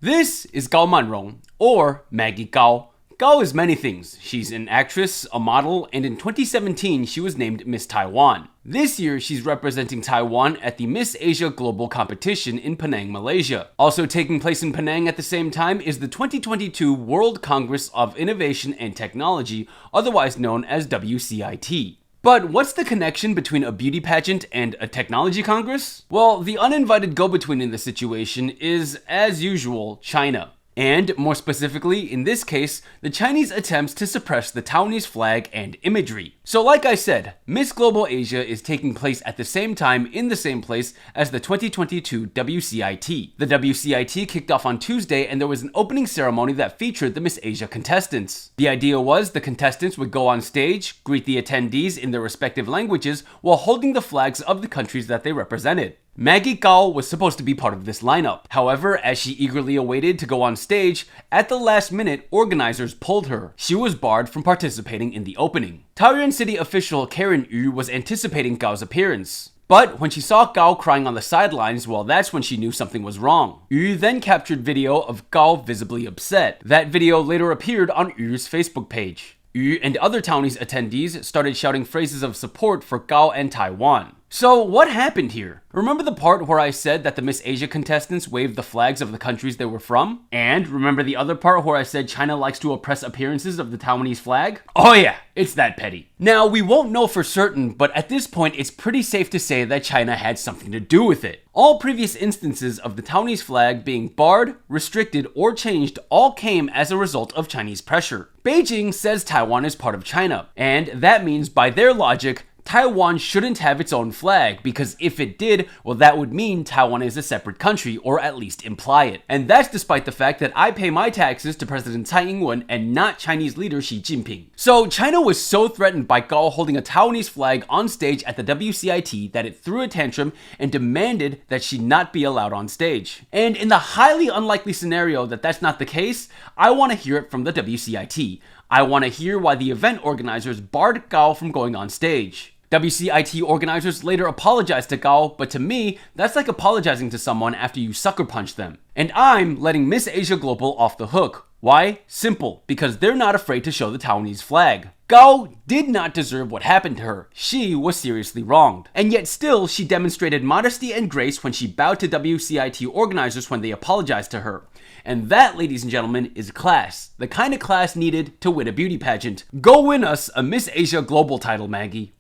This is Gao Manrong, or Maggie Kao. Kao is many things. She's an actress, a model, and in 2017 she was named Miss Taiwan. This year she's representing Taiwan at the Miss Asia Global Competition in Penang, Malaysia. Also taking place in Penang at the same time is the 2022 World Congress of Innovation and Technology, otherwise known as WCIT. But what's the connection between a beauty pageant and a technology congress? Well, the uninvited go-between in this situation is, as usual, China. And, more specifically, in this case, the Chinese attempts to suppress the Taiwanese flag and imagery. So like I said, Miss Global Asia is taking place at the same time in the same place as the 2022 WCIT. The WCIT kicked off on Tuesday and there was an opening ceremony that featured the Miss Asia contestants. The idea was the contestants would go on stage, greet the attendees in their respective languages while holding the flags of the countries that they represented. Maggie Kao was supposed to be part of this lineup. However, as she eagerly awaited to go on stage, at the last minute, organizers pulled her. She was barred from participating in the opening. Taoyuan city official Karen Yu was anticipating Gao's appearance. But when she saw Gao crying on the sidelines, well, that's when she knew something was wrong. Yu then captured video of Gao visibly upset. That video later appeared on Yu's Facebook page. Yu and other Taiwanese attendees started shouting phrases of support for Gao and Taiwan. So what happened here? Remember the part where I said that the Miss Asia contestants waved the flags of the countries they were from? And remember the other part where I said China likes to oppress appearances of the Taiwanese flag? Oh yeah, it's that petty. Now, we won't know for certain, but at this point it's pretty safe to say that China had something to do with it. All previous instances of the Taiwanese flag being barred, restricted, or changed all came as a result of Chinese pressure. Beijing says Taiwan is part of China, and that means by their logic, Taiwan shouldn't have its own flag, because if it did, well, that would mean Taiwan is a separate country, or at least imply it. And that's despite the fact that I pay my taxes to President Tsai Ing-wen and not Chinese leader Xi Jinping. So China was so threatened by Gao holding a Taiwanese flag on stage at the WCIT that it threw a tantrum and demanded that she not be allowed on stage. And in the highly unlikely scenario that that's not the case, I want to hear it from the WCIT. I want to hear why the event organizers barred Gao from going on stage. WCIT organizers later apologized to Gao, but to me, that's like apologizing to someone after you sucker punch them. And I'm letting Miss Asia Global off the hook. Why? Simple, because they're not afraid to show the Taiwanese flag. Gao did not deserve what happened to her. She was seriously wronged. And yet still, she demonstrated modesty and grace when she bowed to WCIT organizers when they apologized to her. And that, ladies and gentlemen, is class. The kind of class needed to win a beauty pageant. Go win us a Miss Asia Global title, Maggie.